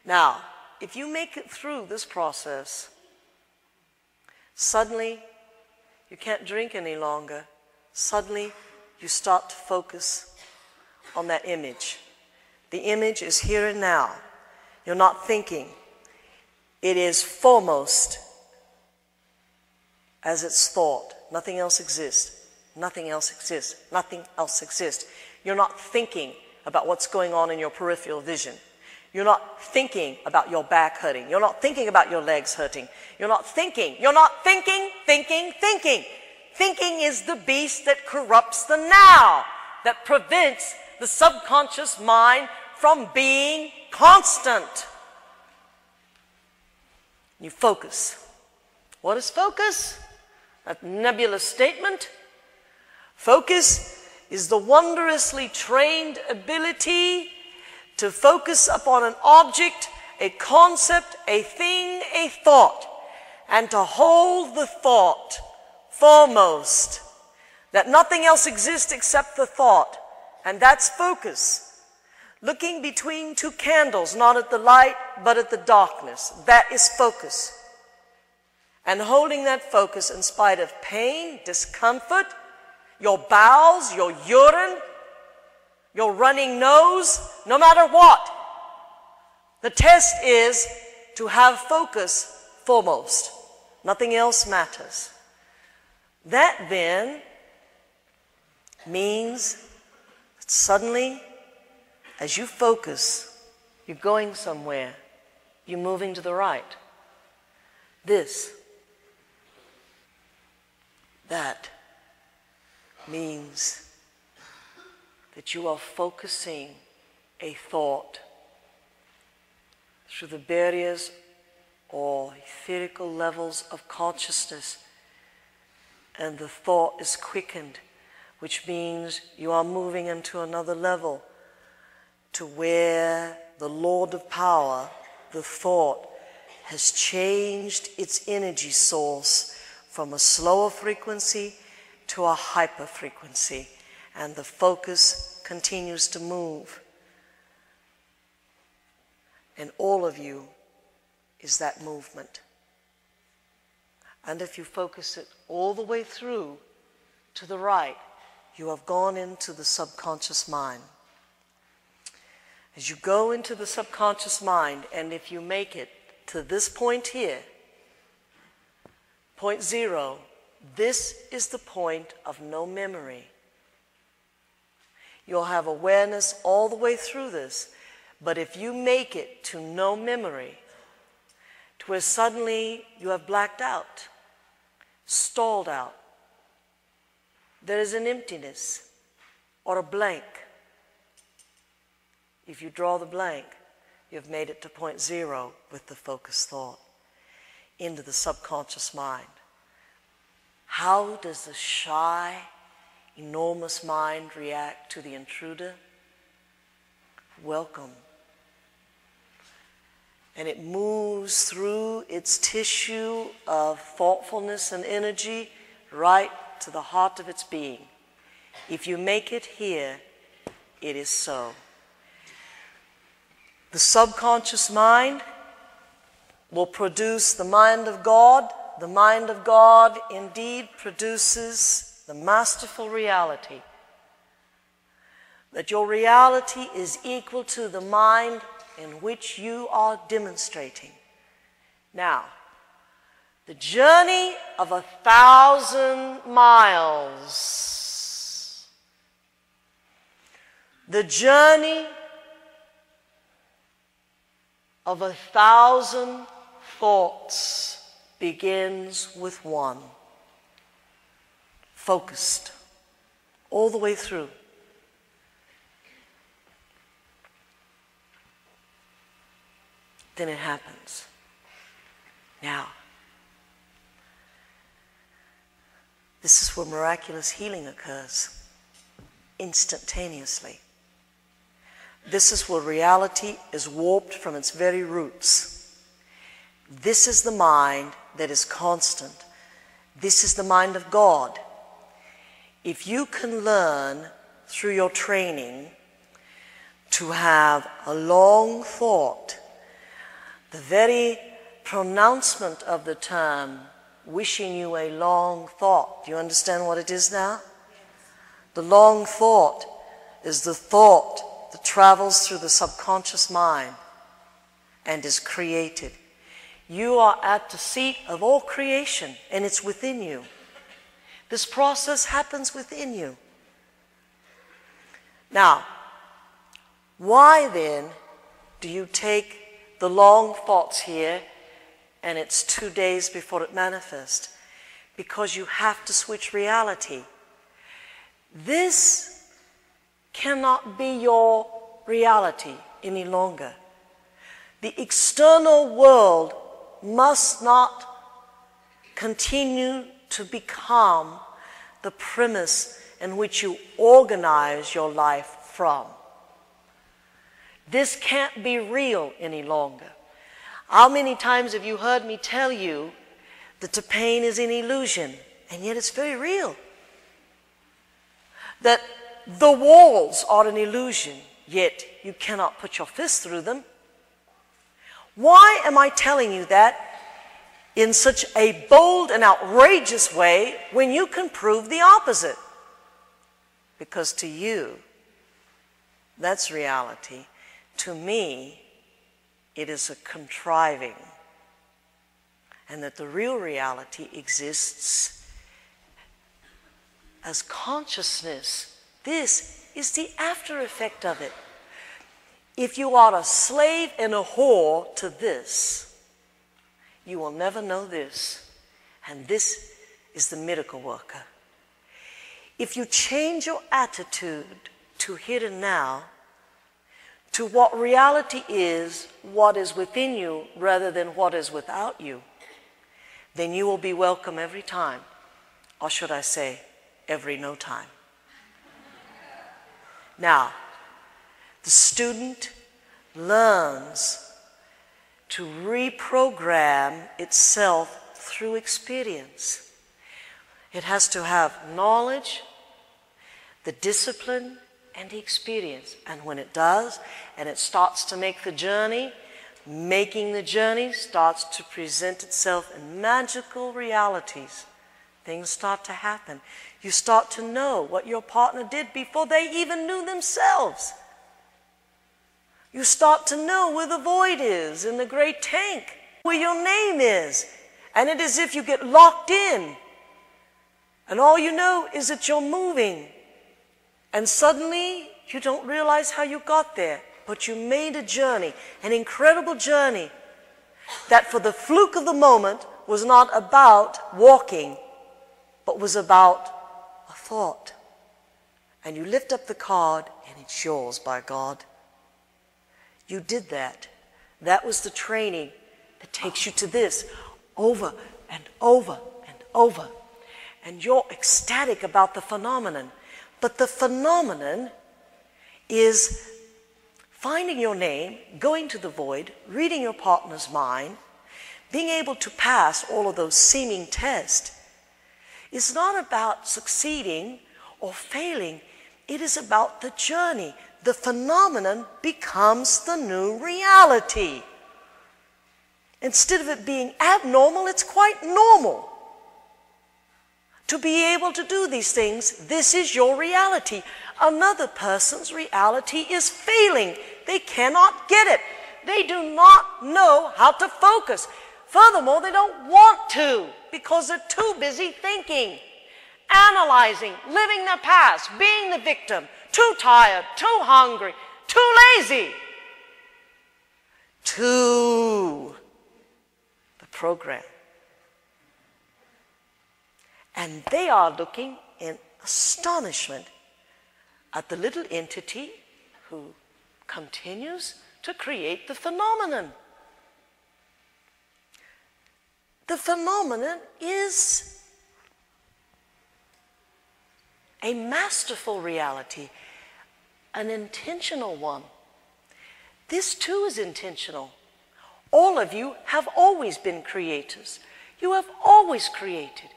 Now, if you make it through this process, suddenly you can't drink any longer. Suddenly you start to focus on that image. The image is here and now. You're not thinking. It is foremost as it's thought. Nothing else exists. Nothing else exists. Nothing else exists. You're not thinking about what's going on in your peripheral vision. You're not thinking about your back hurting. You're not thinking about your legs hurting. You're not thinking. You're not thinking. Thinking is the beast that corrupts the now, that prevents the subconscious mind from being constant. You focus. What is focus? A nebulous statement. Focus is the wondrously trained ability to focus upon an object, a concept, a thing, a thought, and to hold the thought foremost, that nothing else exists except the thought, and that's focus. Looking between two candles, not at the light, but at the darkness, that is focus. And holding that focus in spite of pain, discomfort, your bowels, your urine, your running nose, no matter what. The test is to have focus foremost. Nothing else matters. That then means that suddenly, as you focus, you're going somewhere. You're moving to the right. That means that you are focusing a thought through the barriers or etherical levels of consciousness, and the thought is quickened, which means you are moving into another level to where the Lord of Power, the thought, has changed its energy source from a slower frequency to a hyper frequency, and the focus continues to move. And all of you is that movement. And if you focus it all the way through to the right, you have gone into the subconscious mind. As you go into the subconscious mind, and if you make it to this point here, point 0, this is the point of no memory. You'll have awareness all the way through this, but if you make it to no memory, to where suddenly you have blacked out, stalled out, there is an emptiness or a blank. If you draw the blank, you've made it to point 0 with the focused thought into the subconscious mind. How does the shy, enormous mind react to the intruder? Welcome. And it moves through its tissue of thoughtfulness and energy right to the heart of its being. If you make it here, it is so. The subconscious mind will produce the mind of God. The mind of God indeed produces the masterful reality. That your reality is equal to the mind in which you are demonstrating. Now, the journey of 1,000 miles. The journey of 1,000 thoughts begins with one. Focused all the way through. Then it happens. Now, this is where miraculous healing occurs, instantaneously. This is where reality is warped from its very roots. This is the mind that is constant. This is the mind of God. If you can learn through your training to have a long thought The very pronouncement of the term, wishing you a long thought. Do you understand what it is now? The long thought is the thought that travels through the subconscious mind and is created. You are at the seat of all creation, and it's within you. This process happens within you. Now, why then do you take the long thoughts here and it's 2 days before it manifests? Because you have to switch reality. This cannot be your reality any longer. The external world must not continue to become the premise in which you organize your life from. This can't be real any longer. How many times have you heard me tell you that the pain is an illusion, and yet it's very real? That the walls are an illusion, yet you cannot put your fist through them. Why am I telling you that in such a bold and outrageous way when you can prove the opposite? Because to you, that's reality. To me, it is a contriving. And that the real reality exists as consciousness. This is the after effect of it. If you are a slave and a whore to this, you will never know this. And this is the miracle worker. If you change your attitude to here and now, to what reality is, what is within you, rather than what is without you, then you will be welcome every time. Or should I say, every no time. Now, the student learns to reprogram itself through experience. It has to have knowledge, the discipline, and the experience. And when it does, and it starts to make the journey, making the journey starts to present itself in magical realities. Things start to happen. You start to know what your partner did before they even knew themselves. You start to know where the void is in the great tank, where your name is. And it is as if you get locked in. And all you know is that you're moving. And suddenly, you don't realize how you got there. But you made a journey, an incredible journey, that for the fluke of the moment was not about walking, but was about a thought. And you lift up the card, and it's yours by God. You did that. That was the training that takes you to this over and over and over. And you're ecstatic about the phenomenon. But the phenomenon is finding your name, going to the void, reading your partner's mind, being able to pass all of those seeming tests. It's not about succeeding or failing. It is about the journey. The phenomenon becomes the new reality. Instead of it being abnormal, it's quite normal. To be able to do these things, this is your reality. Another person's reality is failing. They cannot get it. They do not know how to focus. Furthermore, they don't want to because they're too busy thinking, analyzing, living their past, being the victim, too tired, too hungry, too lazy, to the program. And they are looking in astonishment at the little entity who continues to create the phenomenon. The phenomenon is a masterful reality, an intentional one. This too is intentional. All of you have always been creators. You have always created.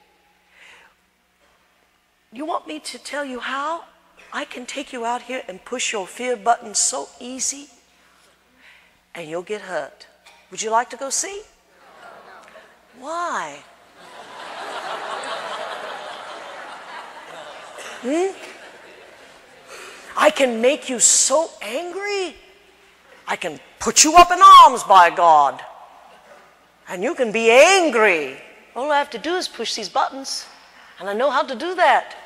You want me to tell you how I can take you out here and push your fear button so easy? And you'll get hurt. Would you like to go see? Why? I can make you so angry. I can put you up in arms, by God. And you can be angry. All I have to do is push these buttons. And I know how to do that.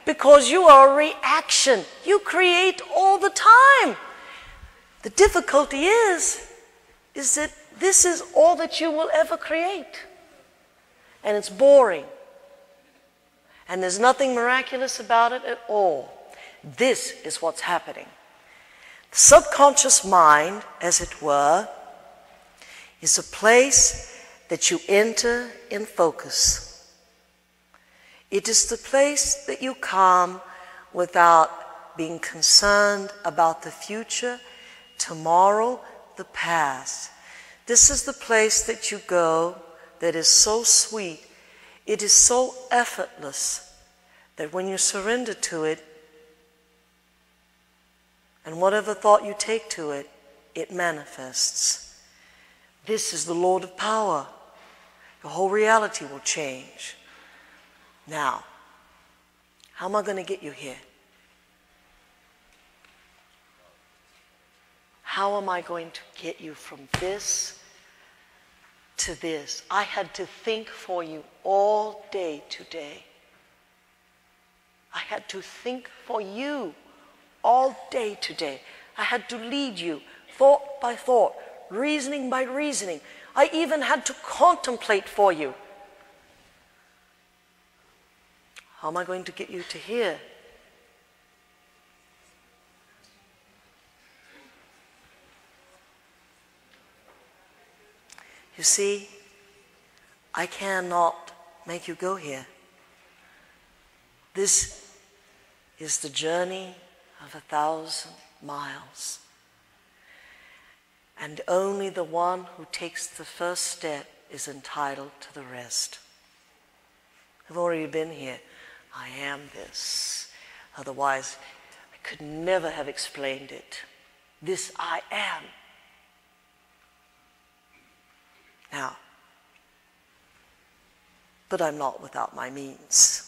Because you are a reaction. You create all the time. The difficulty is that this is all that you will ever create. And it's boring. And there's nothing miraculous about it at all. This is what's happening. The subconscious mind, as it were, is a place that you enter in focus. It is the place that you come without being concerned about the future, tomorrow, the past. This is the place that you go that is so sweet. It is so effortless that when you surrender to it, and whatever thought you take to it, it manifests. This is the Lord of power. Your whole reality will change. Now, how am I going to get you here? How am I going to get you from this to this? I had to think for you all day today. I had to think for you all day today. I had to lead you thought by thought, reasoning by reasoning. I even had to contemplate for you. How am I going to get you to here? You see, I cannot make you go here. This is the journey of 1,000 miles. And only the one who takes the first step is entitled to the rest. I've already been here. I am this. Otherwise, I could never have explained it. This I am. Now, but I'm not without my means.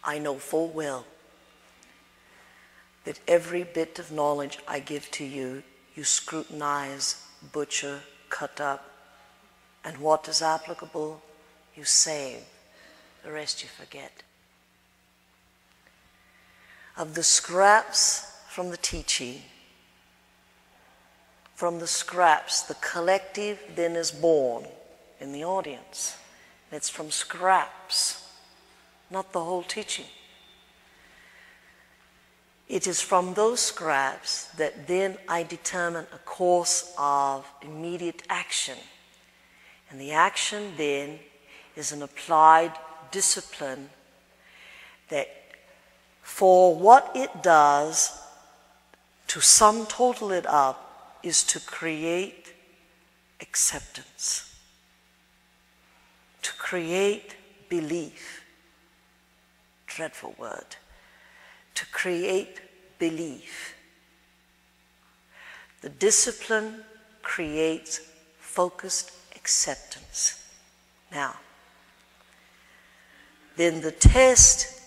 I know full well that every bit of knowledge I give to you, you scrutinize, butcher, cut up, and what is applicable, you save. The rest you forget. Of the scraps from the teaching, from the scraps, the collective then is born in the audience. It's from scraps. Not the whole teaching. It is from those scraps that then I determine a course of immediate action. And the action then is an applied discipline that for what it does, to sum total it up, is to create acceptance. To create belief. Dreadful word. To create belief. The discipline creates focused acceptance. Now, then the test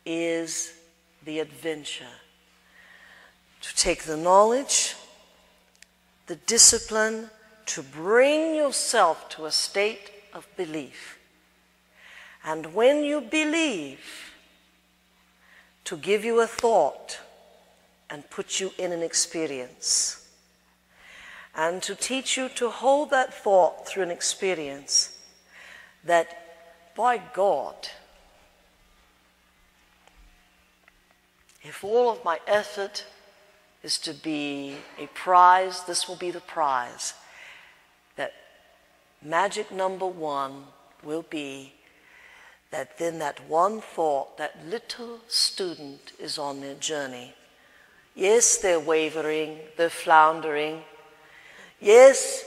is the adventure. To take the knowledge, the discipline, to bring yourself to a state of belief. And when you believe, to give you a thought and put you in an experience. And to teach you to hold that thought through an experience that, by God, if all of my effort is to be a prize, this will be the prize. That magic number one will be that then that one thought, that little student is on their journey. Yes, they're wavering, they're floundering. Yes,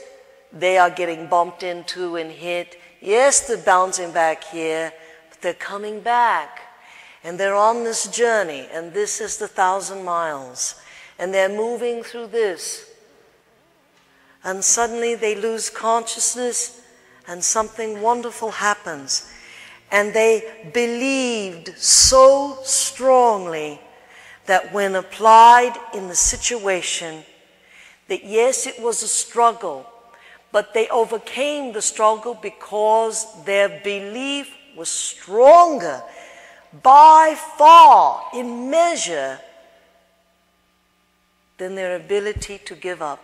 they are getting bumped into and hit. Yes, they're bouncing back here, but they're coming back. And they're on this journey, and this is the 1,000 miles. And they're moving through this. And suddenly they lose consciousness, and something wonderful happens. And they believed so strongly that when applied in the situation, that yes, it was a struggle, but they overcame the struggle because their belief was stronger by far, in measure, than their ability to give up.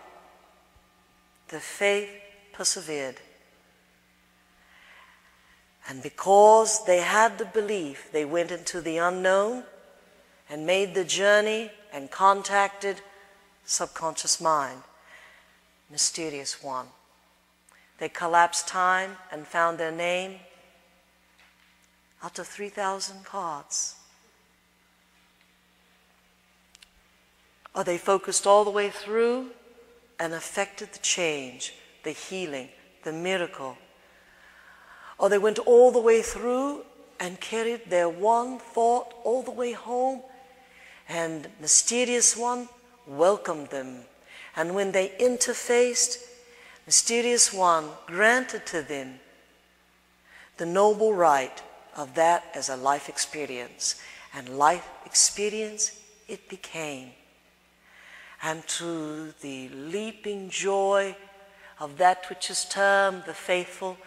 The faith persevered. And because they had the belief, they went into the unknown and made the journey and contacted subconscious mind, mysterious one. They collapsed time and found their name out of 3,000 cards. Or they focused all the way through and affected the change, the healing, the miracle. Or they went all the way through and carried their one thought all the way home, and mysterious one welcomed them. And when they interfaced, mysterious one granted to them the noble right of that as a life experience. And life experience it became. And to the leaping joy of that which is termed the faithful,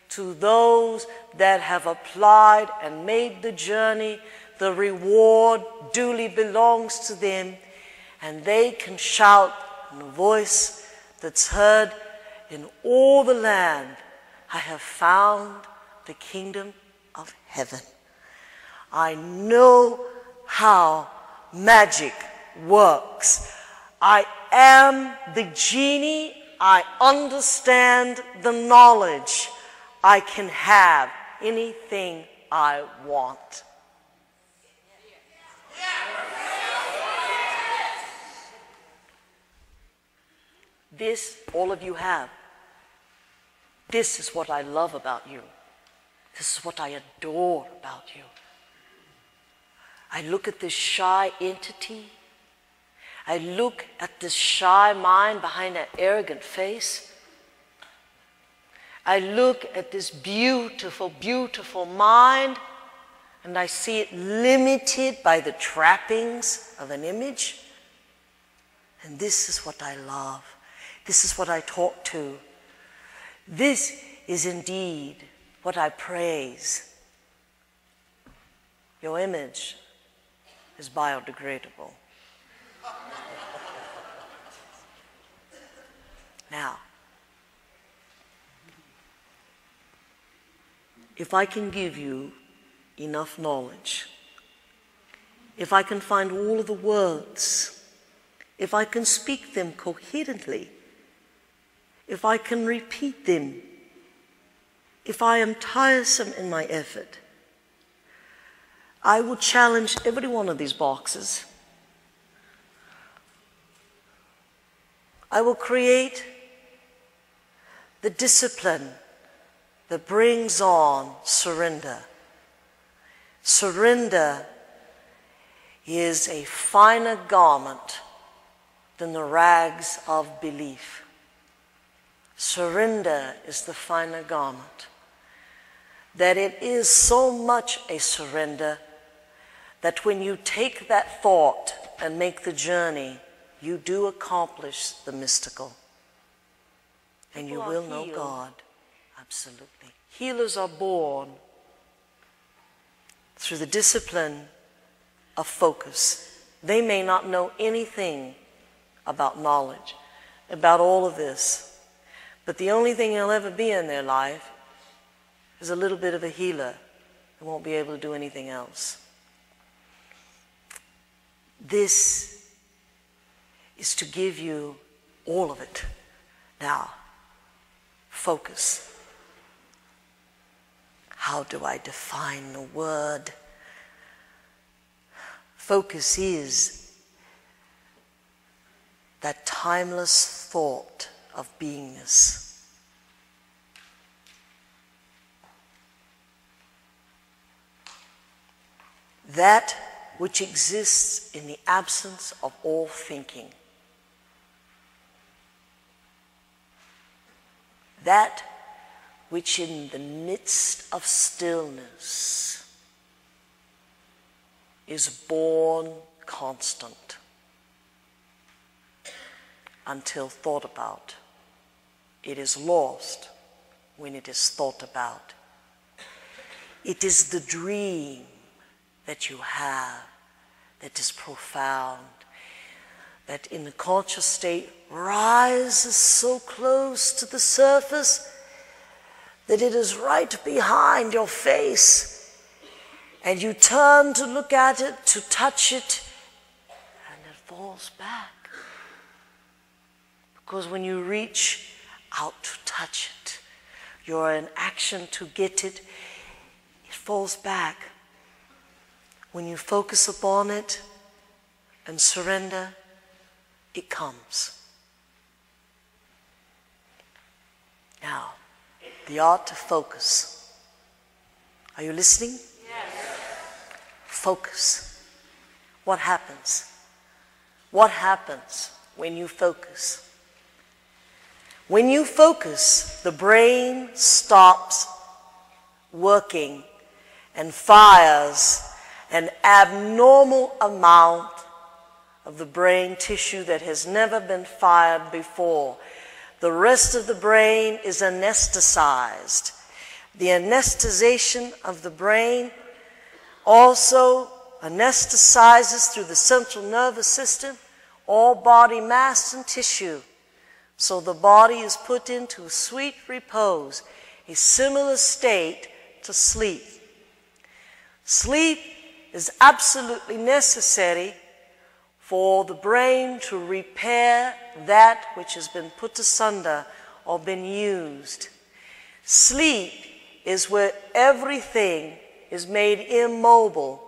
to those that have applied and made the journey, the reward duly belongs to them, and they can shout in a voice that's heard in all the land, I have found the kingdom of heaven. I know how magic works. I am the genie. I understand the knowledge. I can have anything I want. This, all of you have. This is what I love about you. This is what I adore about you. I look at this shy entity. I look at this shy mind behind that arrogant face. I look at this beautiful, beautiful mind, and I see it limited by the trappings of an image. And this is what I love. This is what I talk to. This is indeed what I praise. Your image is biodegradable. Now, if I can give you enough knowledge, if I can find all of the words, if I can speak them coherently, if I can repeat them, if I am tiresome in my effort, I will challenge every one of these boxes. I will create the discipline that brings on surrender. Surrender is a finer garment than the rags of belief. Surrender is the finer garment. That it is so much a surrender that when you take that thought and make the journey, you do accomplish the mystical. And you will know God. Absolutely. Healers are born through the discipline of focus. They may not know anything about knowledge, about all of this, but the only thing they'll ever be in their life is a little bit of a healer. They won't be able to do anything else. This is to give you all of it. Now, focus. How do I define the word? Focus is that timeless thought of beingness. that which exists in the absence of all thinking. That which in the midst of stillness is born constant until thought about. It is lost when it is thought about. It is the dream that you have that is profound, that in the conscious state rises so close to the surface that it is right behind your face, and you turn to look at it, to touch it, and it falls back. Because when you reach out to touch it, you're in action to get it, it falls back. When you focus upon it and surrender, it comes. Now, the art to focus. Are you listening? Yes. Focus. What happens? What happens when you focus? When you focus, the brain stops working and fires an abnormal amount of the brain tissue that has never been fired before. The rest of the brain is anesthetized. The anesthetization of the brain also anesthetizes through the central nervous system all body mass and tissue. So the body is put into sweet repose, a similar state to sleep. Sleep is absolutely necessary for the brain to repair that which has been put asunder or been used. Sleep is where everything is made immobile,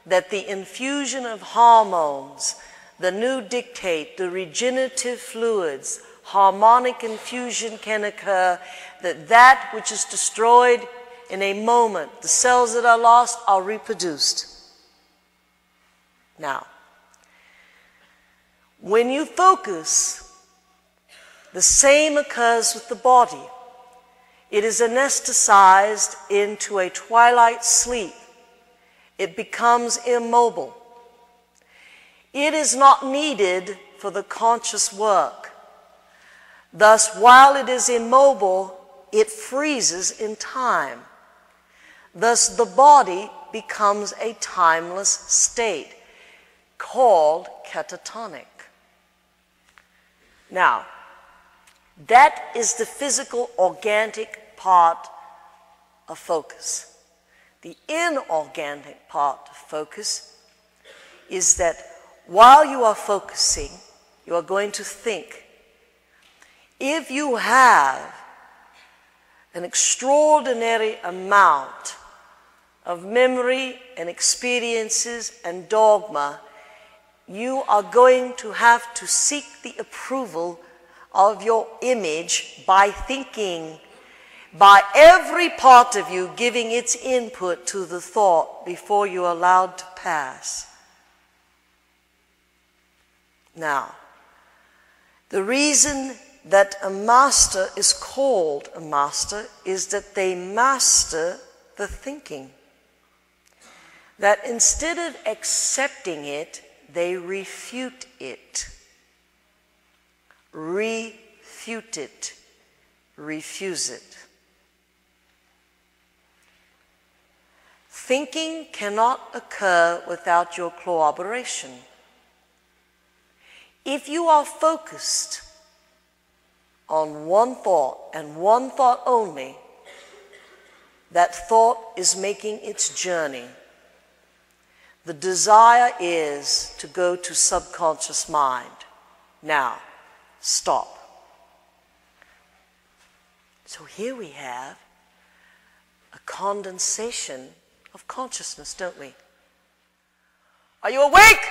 that the infusion of hormones, the new dictate, the regenerative fluids, harmonic infusion can occur, that which is destroyed in a moment, the cells that are lost are reproduced. Now, when you focus, the same occurs with the body. It is anesthetized into a twilight sleep. It becomes immobile. It is not needed for the conscious work. Thus, while it is immobile, it freezes in time. Thus, the body becomes a timeless state called catatonic. Now, that is the physical, organic part of focus. The inorganic part of focus is that while you are focusing, you are going to think. If you have an extraordinary amount of memory and experiences and dogma, you are going to have to seek the approval of your image by thinking, by every part of you giving its input to the thought before you are allowed to pass. Now, the reason that a master is called a master is that they master the thinking. That instead of accepting it, they refute it. Refute it. Refuse it. Thinking cannot occur without your cooperation. If you are focused on one thought and one thought only, that thought is making its journey. The desire is to go to subconscious mind. Now, stop. So here we have a condensation of consciousness, don't we? Are you awake? Yes.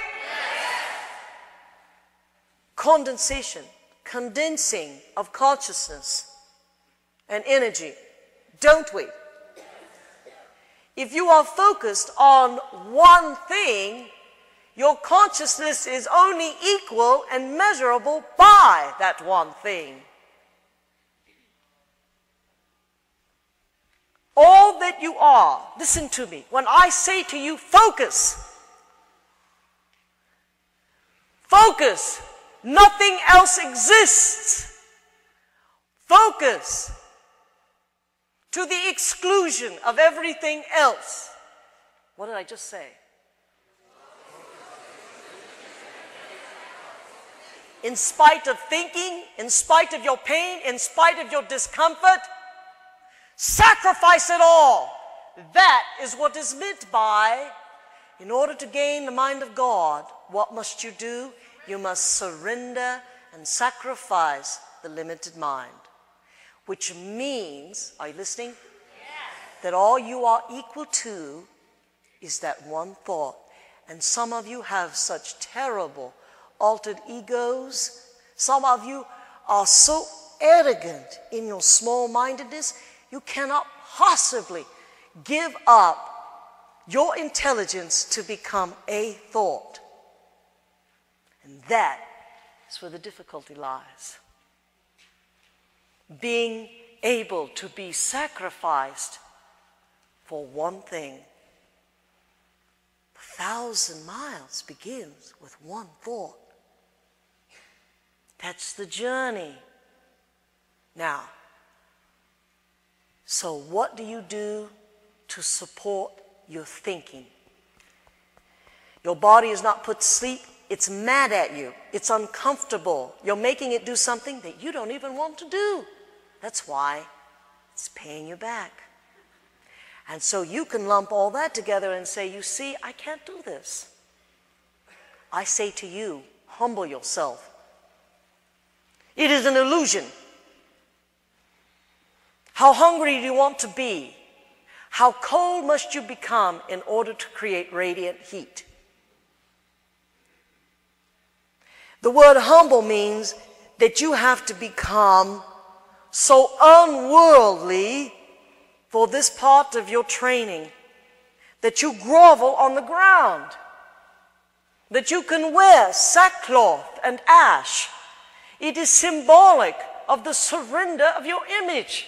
Condensation, condensing of consciousness and energy, don't we? If you are focused on one thing, your consciousness is only equal and measurable by that one thing. All that you are, listen to me, when I say to you, focus, focus, nothing else exists. Focus to the exclusion of everything else. What did I just say? In spite of thinking, in spite of your pain, in spite of your discomfort, sacrifice it all. That is what is meant by, in order to gain the mind of God, what must you do? You must surrender and sacrifice the limited mind. Which means, are you listening? Yes. That all you are equal to is that one thought. And some of you have such terrible altered egos. Some of you are so arrogant in your small-mindedness, you cannot possibly give up your intelligence to become a thought. And that is where the difficulty lies. Being able to be sacrificed for one thing. 1,000 miles begins with one thought. That's the journey. Now, so what do you do to support your thinking? Your body is not put to sleep. It's mad at you. It's uncomfortable. You're making it do something that you don't even want to do. That's why it's paying you back. And so you can lump all that together and say, you see, I can't do this. I say to you, humble yourself. It is an illusion. How hungry do you want to be? How cold must you become in order to create radiant heat? The word humble means that you have to become so unworldly for this part of your training that you grovel on the ground, that you can wear sackcloth and ash. It is symbolic of the surrender of your image.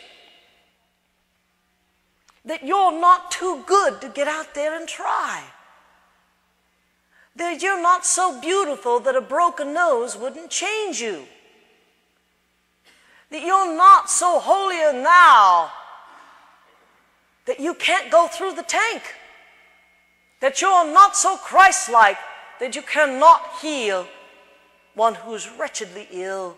That you're not too good to get out there and try. That you're not so beautiful that a broken nose wouldn't change you. That you're not so holier now that you can't go through the tank. That you're not so Christ-like that you cannot heal one who's wretchedly ill.